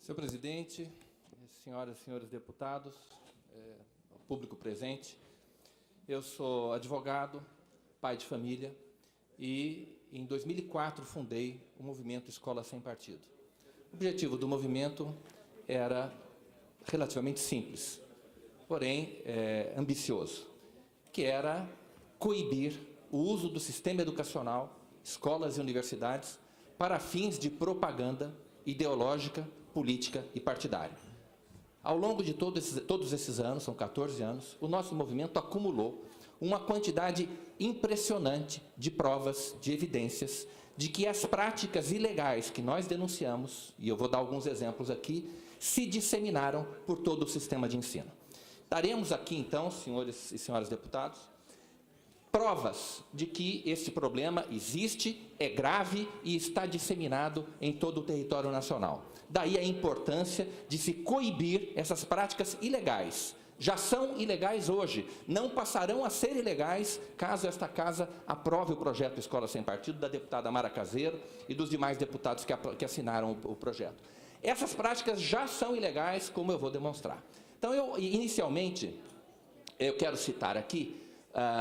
Senhor presidente, senhoras e senhores deputados, público presente, eu sou advogado, pai de família e, em 2004, fundei o movimento Escola Sem Partido. O objetivo do movimento era relativamente simples, porém ambicioso, que era coibir o uso do sistema educacional, escolas e universidades, para fins de propaganda ideológica, política e partidária. Ao longo de todos esses anos, são 14 anos, o nosso movimento acumulou uma quantidade impressionante de provas, de evidências, de que as práticas ilegais que nós denunciamos, e eu vou dar alguns exemplos aqui, se disseminaram por todo o sistema de ensino. Daremos aqui, então, senhores e senhoras deputados, provas de que esse problema existe, é grave e está disseminado em todo o território nacional. Daí a importância de se coibir essas práticas ilegais. Já são ilegais hoje, não passarão a ser ilegais caso esta Casa aprove o projeto Escola Sem Partido da deputada Mara Caseiro e dos demais deputados que assinaram o projeto. Essas práticas já são ilegais, como eu vou demonstrar. Então, inicialmente, eu quero citar aqui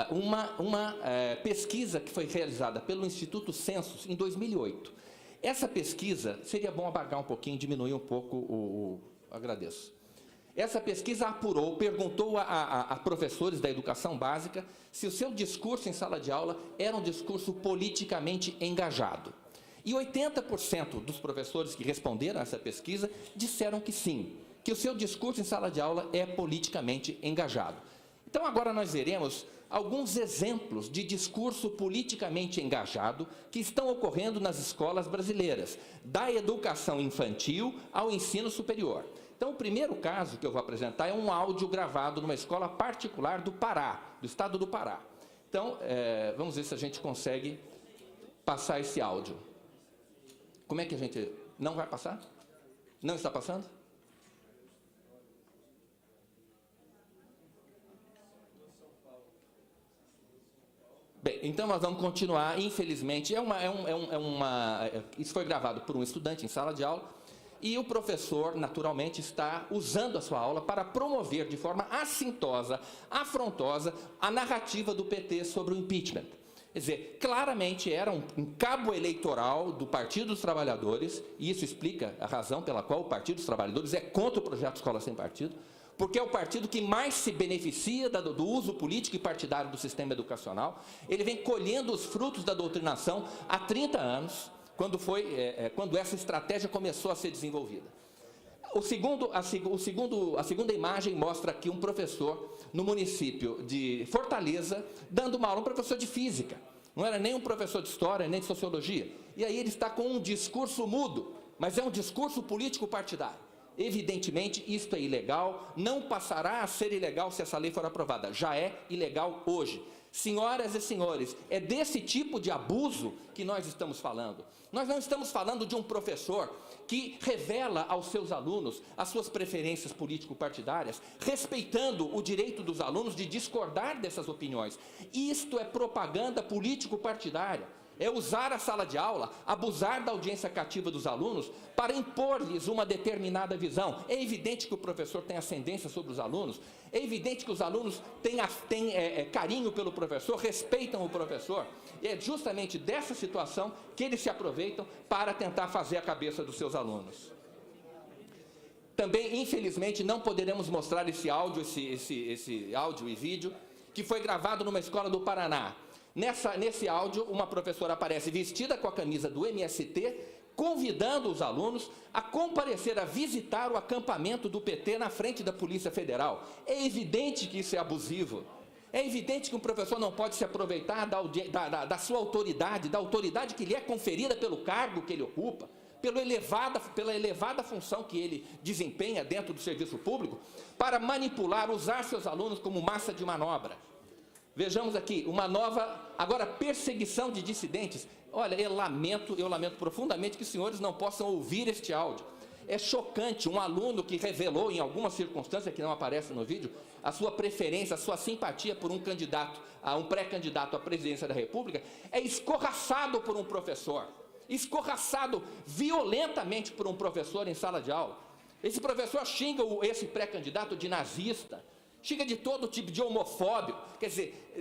uma pesquisa que foi realizada pelo Instituto Census em 2008. Essa pesquisa, seria bom apagar um pouquinho, diminuir um pouco agradeço. Essa pesquisa apurou, perguntou a professores da educação básica se o seu discurso em sala de aula era um discurso politicamente engajado. E 80% dos professores que responderam a essa pesquisa disseram que sim, que o seu discurso em sala de aula é politicamente engajado. Então, agora nós veremos alguns exemplos de discurso politicamente engajado que estão ocorrendo nas escolas brasileiras, da educação infantil ao ensino superior. Então, o primeiro caso que eu vou apresentar é um áudio gravado numa escola particular do Pará, do estado do Pará. Então, vamos ver se a gente consegue passar esse áudio. Como é que a gente... Não vai passar? Não está passando? Bem, então nós vamos continuar, infelizmente, isso foi gravado por um estudante em sala de aula, e o professor, naturalmente, está usando a sua aula para promover de forma assintosa, afrontosa, a narrativa do PT sobre o impeachment. Quer dizer, claramente era um cabo eleitoral do Partido dos Trabalhadores, e isso explica a razão pela qual o Partido dos Trabalhadores é contra o projeto Escola Sem Partido, porque é o partido que mais se beneficia do uso político e partidário do sistema educacional. Ele vem colhendo os frutos da doutrinação há 30 anos, quando essa estratégia começou a ser desenvolvida. A segunda imagem mostra aqui um professor no município de Fortaleza, dando uma aula, um professor de física. Não era nem um professor de história, nem de sociologia. E aí ele está com um discurso mudo, mas é um discurso político partidário. Evidentemente, isto é ilegal, não passará a ser ilegal se essa lei for aprovada. Já é ilegal hoje. Senhoras e senhores, é desse tipo de abuso que nós estamos falando. Nós não estamos falando de um professor que revela aos seus alunos as suas preferências político-partidárias, respeitando o direito dos alunos de discordar dessas opiniões. Isto é propaganda político-partidária. É usar a sala de aula, abusar da audiência cativa dos alunos para impor-lhes uma determinada visão. É evidente que o professor tem ascendência sobre os alunos, é evidente que os alunos têm carinho pelo professor, respeitam o professor. E é justamente dessa situação que eles se aproveitam para tentar fazer a cabeça dos seus alunos. Também, infelizmente, não poderemos mostrar esse áudio e vídeo que foi gravado numa escola do Paraná. Nesse áudio, uma professora aparece vestida com a camisa do MST, convidando os alunos a comparecer a visitar o acampamento do PT na frente da Polícia Federal. É evidente que isso é abusivo. É evidente que um professor não pode se aproveitar da sua autoridade, da autoridade que lhe é conferida pelo cargo que ele ocupa, pela elevada função que ele desempenha dentro do serviço público, para manipular, usar seus alunos como massa de manobra. Vejamos aqui, uma nova, agora, perseguição de dissidentes. Olha, eu lamento profundamente que os senhores não possam ouvir este áudio. É chocante, um aluno que revelou, em alguma circunstância que não aparece no vídeo, a sua preferência, a sua simpatia por um pré-candidato à presidência da República, é escorraçado por um professor. escorraçado violentamente por um professor em sala de aula. Esse professor xinga esse pré-candidato de nazista, xinga de todo tipo de homofóbico, quer dizer,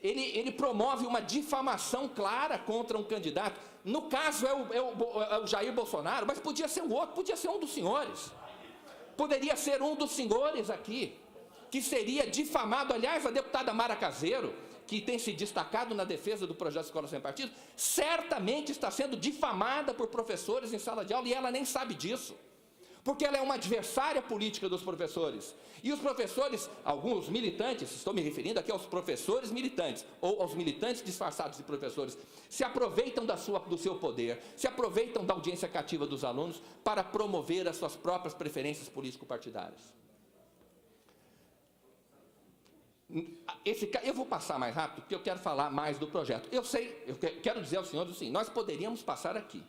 ele promove uma difamação clara contra um candidato. No caso é o Jair Bolsonaro, mas podia ser o outro, podia ser um dos senhores. Poderia ser um dos senhores aqui, que seria difamado. Aliás, a deputada Mara Caseiro, que tem se destacado na defesa do projeto Escola Sem Partido, certamente está sendo difamada por professores em sala de aula e ela nem sabe disso, porque ela é uma adversária política dos professores. E os professores, alguns militantes, estou me referindo aqui aos professores militantes, ou aos militantes disfarçados de professores, se aproveitam do seu poder, se aproveitam da audiência cativa dos alunos para promover as suas próprias preferências político-partidárias. Eu vou passar mais rápido, porque eu quero falar mais do projeto. Eu quero dizer aos senhores assim, nós poderíamos passar aqui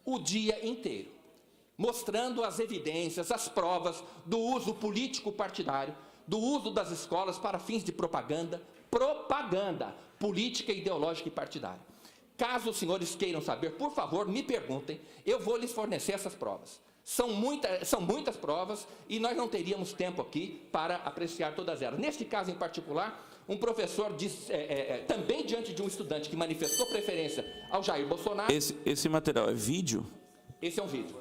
o dia inteiro, mostrando as evidências, as provas do uso político partidário, do uso das escolas para fins de propaganda política, ideológica e partidária. Caso os senhores queiram saber, por favor, me perguntem, eu vou lhes fornecer essas provas. São muitas provas e nós não teríamos tempo aqui para apreciar todas elas. Neste caso em particular, um professor também diante de um estudante que manifestou preferência ao Jair Bolsonaro. Esse material é vídeo? Esse é um vídeo.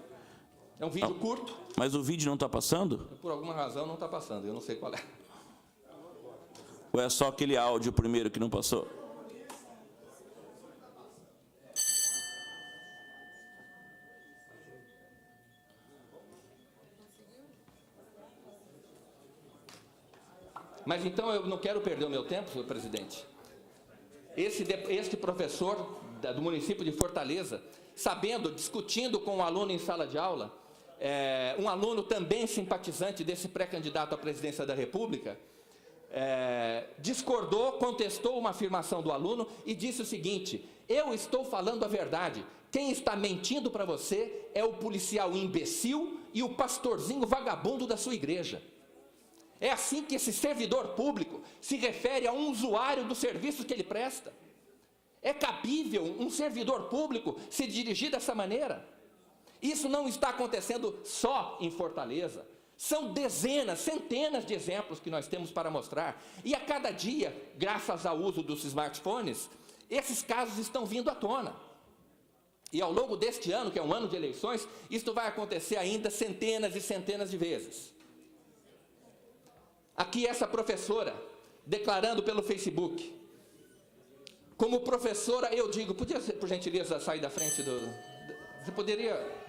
É um vídeo curto. Mas o vídeo não está passando? Por alguma razão não está passando, eu não sei qual é. Ou é só aquele áudio primeiro que não passou? Mas então eu não quero perder o meu tempo, senhor presidente. Este professor do município de Fortaleza, discutindo com um aluno em sala de aula, um aluno também simpatizante desse pré-candidato à presidência da República, discordou, contestou uma afirmação do aluno e disse o seguinte: eu estou falando a verdade, quem está mentindo para você é o policial imbecil e o pastorzinho vagabundo da sua igreja. É assim que esse servidor público se refere a um usuário do serviço que ele presta. É cabível um servidor público se dirigir dessa maneira? Isso não está acontecendo só em Fortaleza. São dezenas, centenas de exemplos que nós temos para mostrar. E a cada dia, graças ao uso dos smartphones, esses casos estão vindo à tona. E ao longo deste ano, que é um ano de eleições, isto vai acontecer ainda centenas e centenas de vezes. Aqui essa professora, declarando pelo Facebook: como professora eu digo, podia, por gentileza, sair da frente você poderia?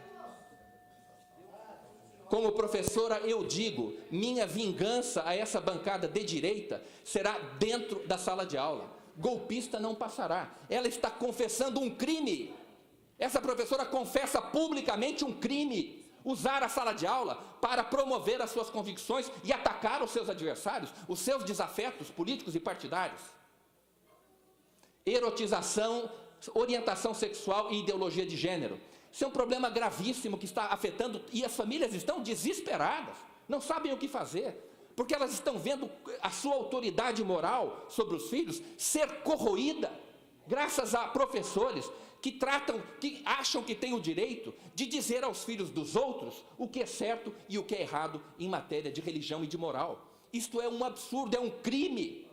Como professora eu digo, minha vingança a essa bancada de direita será dentro da sala de aula. Golpista não passará. Ela está confessando um crime. Essa professora confessa publicamente um crime. Usar a sala de aula para promover as suas convicções e atacar os seus adversários, os seus desafetos políticos e partidários. Erotização, orientação sexual e ideologia de gênero. Isso é um problema gravíssimo que está afetando, e as famílias estão desesperadas, não sabem o que fazer, porque elas estão vendo a sua autoridade moral sobre os filhos ser corroída, graças a professores que acham que têm o direito de dizer aos filhos dos outros o que é certo e o que é errado em matéria de religião e de moral. Isto é um absurdo, é um crime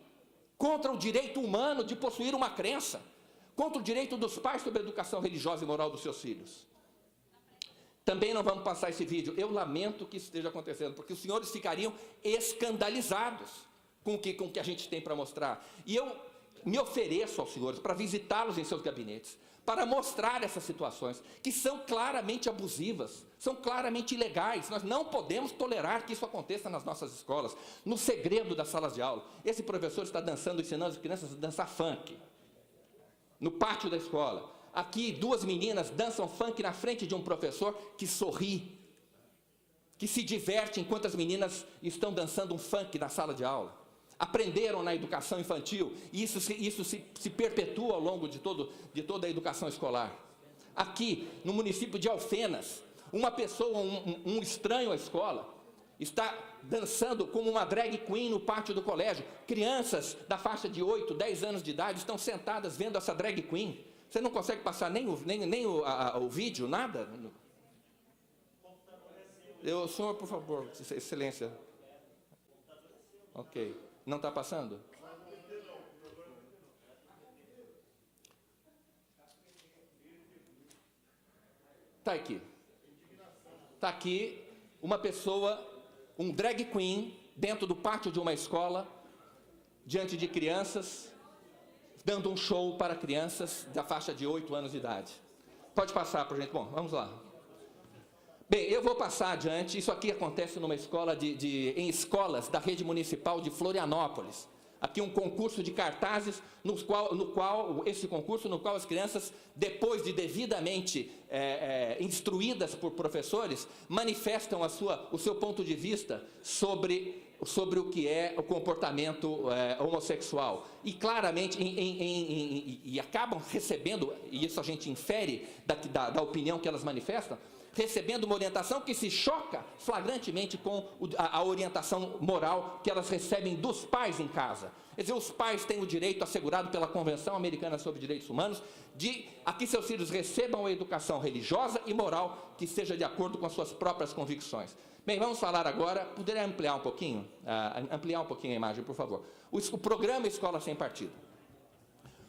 contra o direito humano de possuir uma crença, contra o direito dos pais sobre a educação religiosa e moral dos seus filhos. Também não vamos passar esse vídeo. Eu lamento que isso esteja acontecendo, porque os senhores ficariam escandalizados com o que a gente tem para mostrar. E eu me ofereço aos senhores para visitá-los em seus gabinetes, para mostrar essas situações, que são claramente abusivas, são claramente ilegais. Nós não podemos tolerar que isso aconteça nas nossas escolas, no segredo das salas de aula. Esse professor está ensinando as crianças a dançar funk, no pátio da escola. Aqui, duas meninas dançam funk na frente de um professor que sorri, que se diverte enquanto as meninas estão dançando um funk na sala de aula. Aprenderam na educação infantil, e isso se perpetua ao longo de toda a educação escolar. Aqui, no município de Alfenas, uma pessoa, um estranho à escola, está dançando como uma drag queen no pátio do colégio. Crianças da faixa de 8, 10 anos de idade estão sentadas vendo essa drag queen, Você não consegue passar nem o vídeo, nada? Senhor, por favor, excelência. Ok. Não está passando? Está aqui. Está aqui uma pessoa, um drag queen, dentro do pátio de uma escola, diante de crianças, dando um show para crianças da faixa de 8 anos de idade. Pode passar, por gente. Bom, vamos lá. Bem, eu vou passar adiante. Isso aqui acontece numa escola em escolas da rede municipal de Florianópolis. Aqui um concurso de cartazes, no qual as crianças, depois de devidamente instruídas por professores, manifestam o seu ponto de vista sobre o que é o comportamento homossexual. E claramente, e acabam recebendo, e isso a gente infere da opinião que elas manifestam, recebendo uma orientação que se choca flagrantemente com a orientação moral que elas recebem dos pais em casa. Quer dizer, os pais têm o direito assegurado pela Convenção Americana sobre Direitos Humanos de que seus filhos recebam a educação religiosa e moral que seja de acordo com as suas próprias convicções. Bem, vamos falar agora, poderia ampliar um pouquinho? Ampliar um pouquinho a imagem, por favor. O programa Escola Sem Partido.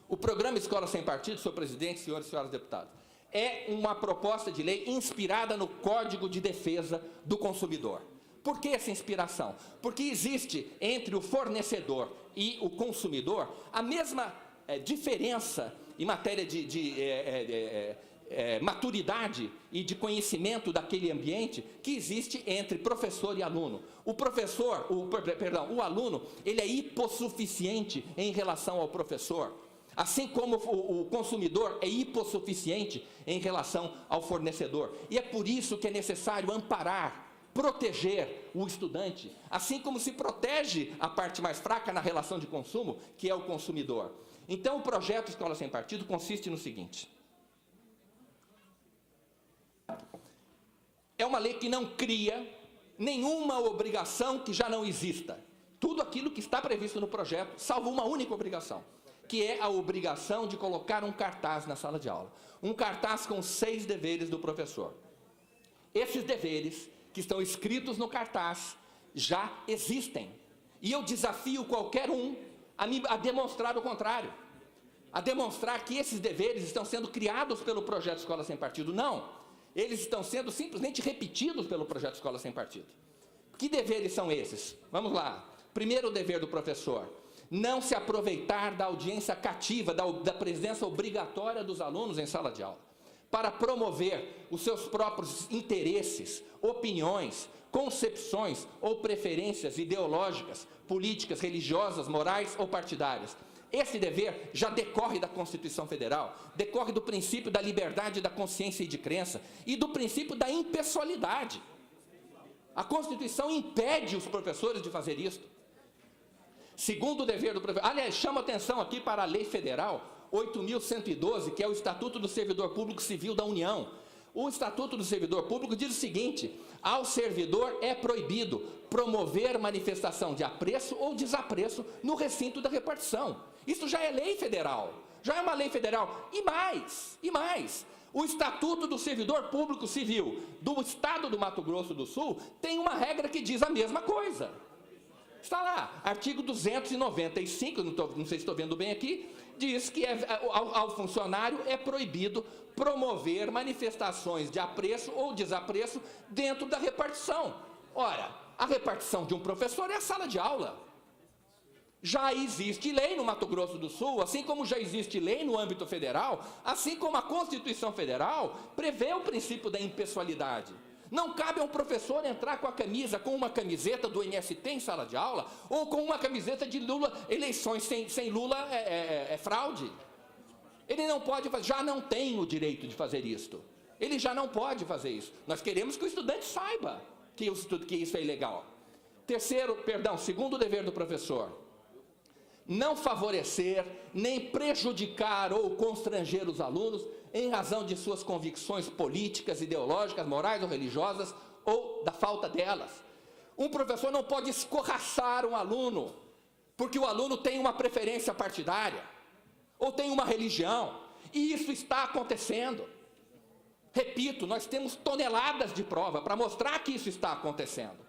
O programa Escola Sem Partido, senhor presidente, senhores e senhoras deputados, é uma proposta de lei inspirada no Código de Defesa do Consumidor. Por que essa inspiração? Porque existe entre o fornecedor e o consumidor a mesma diferença em matéria de maturidade e de conhecimento daquele ambiente que existe entre professor e aluno. O aluno, ele é hipossuficiente em relação ao professor. Assim como o consumidor é hipossuficiente em relação ao fornecedor. E é por isso que é necessário amparar, proteger o estudante, assim como se protege a parte mais fraca na relação de consumo, que é o consumidor. Então, o projeto Escola Sem Partido consiste no seguinte: é uma lei que não cria nenhuma obrigação que já não exista. Tudo aquilo que está previsto no projeto, salvo uma única obrigação, que é a obrigação de colocar um cartaz na sala de aula. Um cartaz com 6 deveres do professor. Esses deveres, que estão escritos no cartaz, já existem. E eu desafio qualquer um a demonstrar o contrário. A demonstrar que esses deveres estão sendo criados pelo projeto Escola Sem Partido. Não. Eles estão sendo simplesmente repetidos pelo projeto Escola Sem Partido. Que deveres são esses? Vamos lá. Primeiro dever do professor: não se aproveitar da audiência cativa, da presença obrigatória dos alunos em sala de aula, para promover os seus próprios interesses, opiniões, concepções ou preferências ideológicas, políticas, religiosas, morais ou partidárias. Esse dever já decorre da Constituição Federal, decorre do princípio da liberdade da consciência e de crença e do princípio da impessoalidade. A Constituição impede os professores de fazer isso. Segundo dever do professor, aliás, chamo atenção aqui para a Lei Federal 8.112, que é o Estatuto do Servidor Público Civil da União. O Estatuto do Servidor Público diz o seguinte: ao servidor é proibido promover manifestação de apreço ou desapreço no recinto da repartição. Isso já é lei federal, já é uma lei federal. E mais, o Estatuto do Servidor Público Civil do Estado do Mato Grosso do Sul tem uma regra que diz a mesma coisa. Está lá, artigo 295, não sei se estou vendo bem aqui, diz que ao funcionário é proibido promover manifestações de apreço ou desapreço dentro da repartição. Ora, a repartição de um professor é a sala de aula. Já existe lei no Mato Grosso do Sul, assim como já existe lei no âmbito federal, assim como a Constituição Federal prevê o princípio da impessoalidade. Não cabe a um professor entrar com uma camiseta do MST em sala de aula, ou com uma camiseta de Lula, eleições sem Lula é fraude. Ele não pode fazer, já não tem o direito de fazer isto. Ele já não pode fazer isso. Nós queremos que o estudante saiba que isso é ilegal. Segundo dever do professor: não favorecer, nem prejudicar ou constranger os alunos em razão de suas convicções políticas, ideológicas, morais ou religiosas, ou da falta delas. Um professor não pode escorraçar um aluno, porque o aluno tem uma preferência partidária, ou tem uma religião. E isso está acontecendo. Repito, nós temos toneladas de prova para mostrar que isso está acontecendo.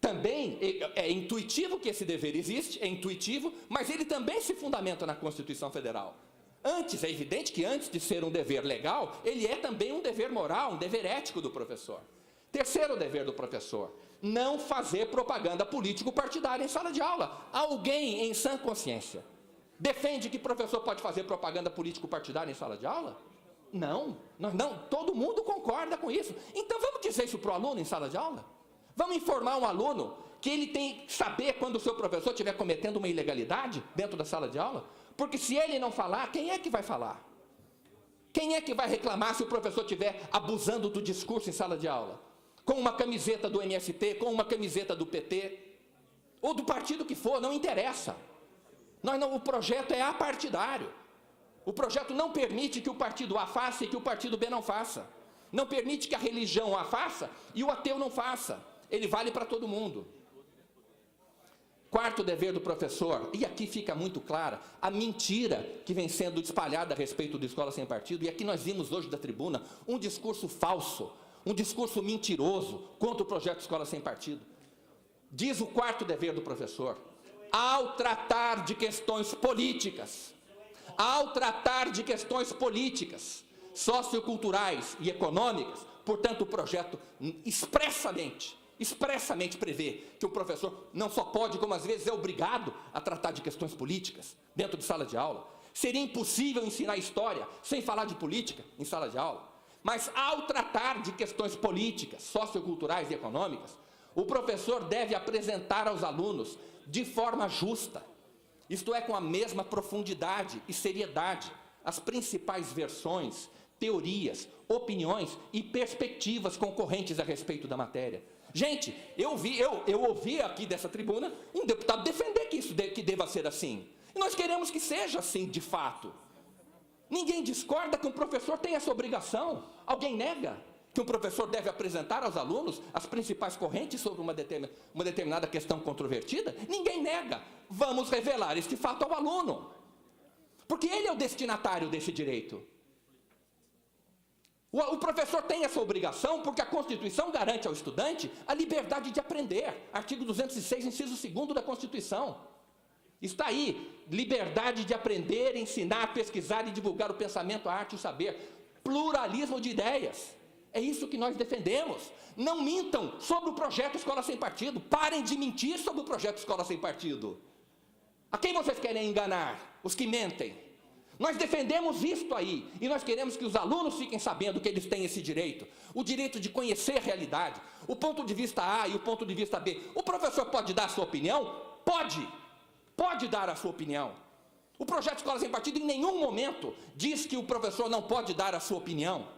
Também é intuitivo que esse dever existe, é intuitivo, mas ele também se fundamenta na Constituição Federal. Antes, é evidente que antes de ser um dever legal, ele é também um dever moral, um dever ético do professor. Terceiro dever do professor, não fazer propaganda político-partidária em sala de aula. Alguém em sã consciência defende que professor pode fazer propaganda político-partidária em sala de aula? Não, todo mundo concorda com isso. Então vamos dizer isso para o aluno em sala de aula? Vamos informar um aluno que ele tem que saber quando o seu professor estiver cometendo uma ilegalidade dentro da sala de aula? Porque se ele não falar, quem é que vai falar? Quem é que vai reclamar se o professor estiver abusando do discurso em sala de aula? Com uma camiseta do MST, com uma camiseta do PT, ou do partido que for, não interessa. O projeto é apartidário. O projeto não permite que o partido A faça e que o partido B não faça. Não permite que a religião A faça e o ateu não faça. Ele vale para todo mundo. Quarto dever do professor, e aqui fica muito clara a mentira que vem sendo espalhada a respeito da escola sem partido, e aqui nós vimos hoje da tribuna um discurso falso, um discurso mentiroso contra o projeto de escola sem partido. Diz o quarto dever do professor: ao tratar de questões políticas, socioculturais e econômicas, portanto o projeto expressamente prevê que o professor não só pode, como às vezes é obrigado a tratar de questões políticas dentro de sala de aula. Seria impossível ensinar história sem falar de política em sala de aula. Mas ao tratar de questões políticas, socioculturais e econômicas, o professor deve apresentar aos alunos de forma justa, isto é, com a mesma profundidade e seriedade, as principais versões, teorias, opiniões e perspectivas concorrentes a respeito da matéria. Gente, eu ouvi aqui dessa tribuna um deputado defender que deva ser assim. E nós queremos que seja assim, de fato. Ninguém discorda que um professor tem essa obrigação. Alguém nega que um professor deve apresentar aos alunos as principais correntes sobre uma determinada questão controvertida? Ninguém nega. Vamos revelar este fato ao aluno, porque ele é o destinatário desse direito. O professor tem essa obrigação porque a Constituição garante ao estudante a liberdade de aprender. Artigo 206, inciso 2º da Constituição. Está aí, liberdade de aprender, ensinar, pesquisar e divulgar o pensamento, a arte e o saber. Pluralismo de ideias. É isso que nós defendemos. Não mintam sobre o projeto Escola Sem Partido. Parem de mentir sobre o projeto Escola Sem Partido. A quem vocês querem enganar? Os que mentem. Nós defendemos isto aí, e nós queremos que os alunos fiquem sabendo que eles têm esse direito, o direito de conhecer a realidade, o ponto de vista A e o ponto de vista B. O professor pode dar a sua opinião? Pode dar a sua opinião. O projeto Escola Sem Partido em nenhum momento diz que o professor não pode dar a sua opinião.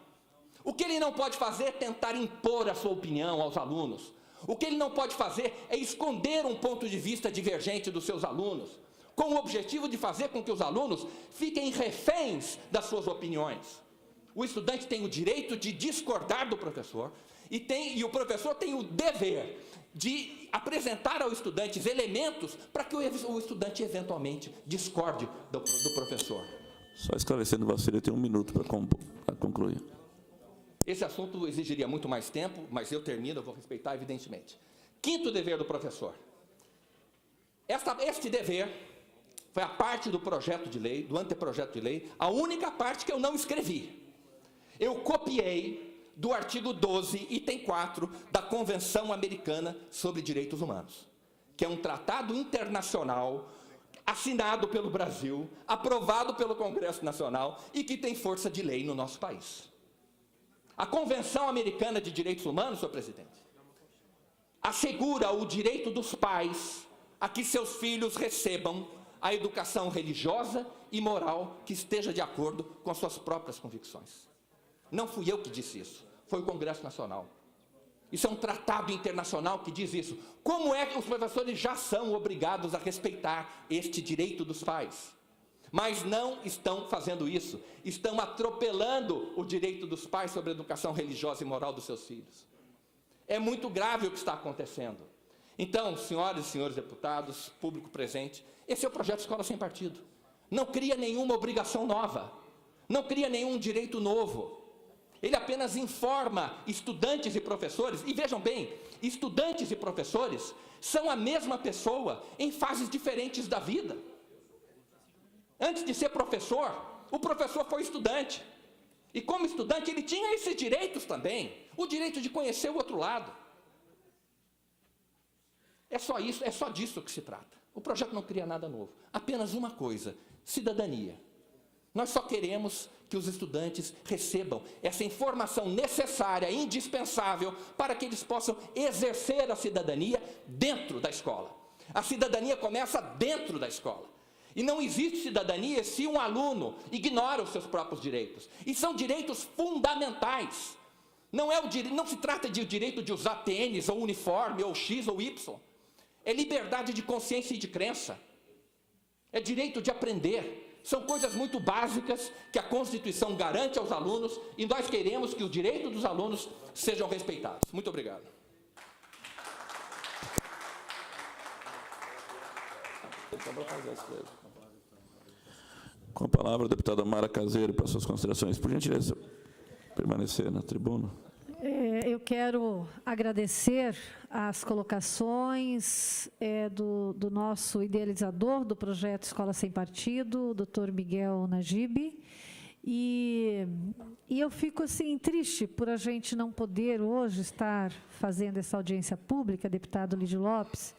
O que ele não pode fazer é tentar impor a sua opinião aos alunos. O que ele não pode fazer é esconder um ponto de vista divergente dos seus alunos, com o objetivo de fazer com que os alunos fiquem reféns das suas opiniões. O estudante tem o direito de discordar do professor e o professor tem o dever de apresentar ao estudante elementos para que o estudante eventualmente discorde do professor. Só esclarecendo, Valcílio, tem 1 minuto para concluir. Esse assunto exigiria muito mais tempo, mas eu termino, eu vou respeitar, evidentemente. Quinto dever do professor. Este dever foi a parte do projeto de lei, do anteprojeto de lei, a única parte que eu não escrevi. Eu copiei do artigo 12, item 4, da Convenção Americana sobre Direitos Humanos, que é um tratado internacional assinado pelo Brasil, aprovado pelo Congresso Nacional e que tem força de lei no nosso país. A Convenção Americana de Direitos Humanos, senhor presidente, assegura o direito dos pais a que seus filhos recebam a educação religiosa e moral que esteja de acordo com as suas próprias convicções. Não fui eu que disse isso, foi o Congresso Nacional. Isso é um tratado internacional que diz isso. Como é que os professores já são obrigados a respeitar este direito dos pais? Mas não estão fazendo isso, estão atropelando o direito dos pais sobre a educação religiosa e moral dos seus filhos. É muito grave o que está acontecendo. Então, senhoras e senhores deputados, público presente, esse é o projeto Escola Sem Partido. não cria nenhuma obrigação nova, não cria nenhum direito novo. Ele apenas informa estudantes e professores, e vejam bem, estudantes e professores são a mesma pessoa em fases diferentes da vida. Antes de ser professor, o professor foi estudante. E como estudante, ele tinha esses direitos também, o direito de conhecer o outro lado. É só isso, é só disso que se trata. O projeto não cria nada novo, apenas uma coisa: cidadania. Nós só queremos que os estudantes recebam essa informação necessária, indispensável, para que eles possam exercer a cidadania dentro da escola. A cidadania começa dentro da escola. E não existe cidadania se um aluno ignora os seus próprios direitos. E são direitos fundamentais. Não se trata de direito de usar tênis, ou uniforme, ou X ou Y. É liberdade de consciência e de crença. É direito de aprender. São coisas muito básicas que a Constituição garante aos alunos, e nós queremos que os direitos dos alunos sejam respeitados. Muito obrigado. Com a palavra, a deputada Mara Caseiro, para suas considerações. Por gentileza, permanecer na tribuna. Eu quero agradecer as colocações do nosso idealizador do projeto Escola Sem Partido, o Dr. Miguel Najib, e eu fico assim triste por a gente não poder hoje estar fazendo essa audiência pública, deputado Lídio Lopes,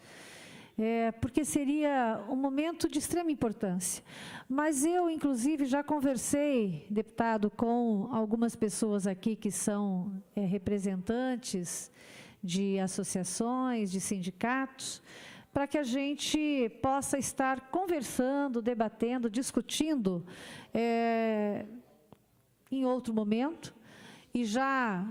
porque seria um momento de extrema importância. Mas eu, inclusive, já conversei, deputado, com algumas pessoas aqui que são representantes de associações, de sindicatos, para que a gente possa estar conversando, debatendo, discutindo em outro momento. E já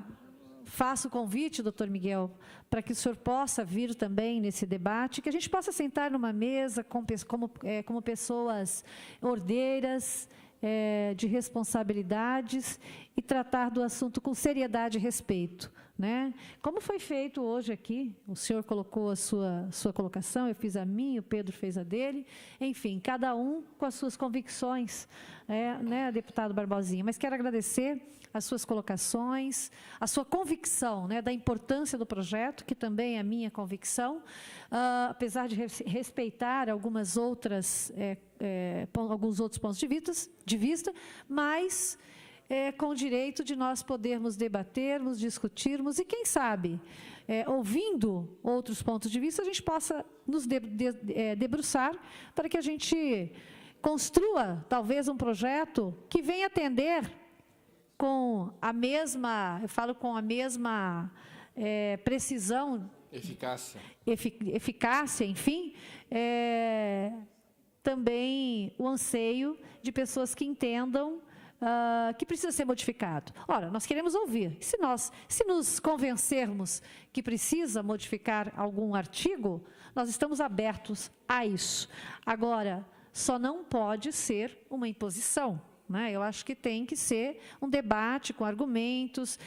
faço o convite, doutor Miguel, para que o senhor possa vir também nesse debate, que a gente possa sentar numa mesa como pessoas ordeiras, de responsabilidades, e tratar do assunto com seriedade e respeito, né? Como foi feito hoje aqui, o senhor colocou a sua colocação, eu fiz a minha, o Pedro fez a dele, enfim, cada um com as suas convicções, né, deputado Barbosinha. Mas quero agradecer as suas colocações, a sua convicção, né, da importância do projeto, que também é a minha convicção, apesar de respeitar alguns outros pontos de vista, mas com o direito de nós podermos debatermos, discutirmos e, quem sabe, ouvindo outros pontos de vista, a gente possa nos debruçar para que a gente construa, talvez, um projeto que venha atender com a mesma, eu falo com a mesma precisão, eficácia, enfim, também o anseio de pessoas que entendam que precisa ser modificado. Ora, nós queremos ouvir. Se nos convencermos que precisa modificar algum artigo, nós estamos abertos a isso. Agora, só não pode ser uma imposição, né? Eu acho que tem que ser um debate com argumentos,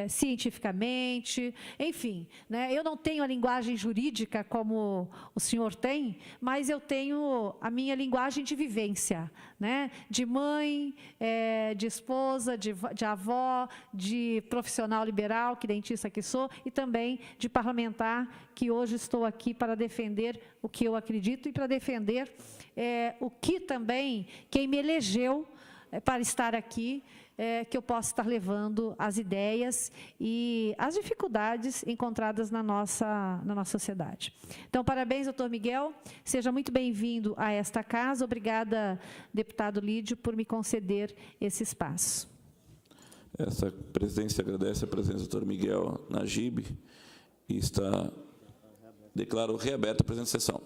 cientificamente, enfim, né? Eu não tenho a linguagem jurídica como o senhor tem, mas eu tenho a minha linguagem de vivência, né? De mãe, de esposa, de avó, de profissional liberal, que dentista que sou, e também de parlamentar, que hoje estou aqui para defender o que eu acredito e para defender o que também, quem me elegeu para estar aqui, que eu possa estar levando as ideias e as dificuldades encontradas na nossa sociedade. Então, parabéns, doutor Miguel, seja muito bem-vindo a esta casa. Obrigada, deputado Lídio, por me conceder esse espaço. Essa presidência agradece a presença do doutor Miguel Najib e declaro reaberta a presente sessão.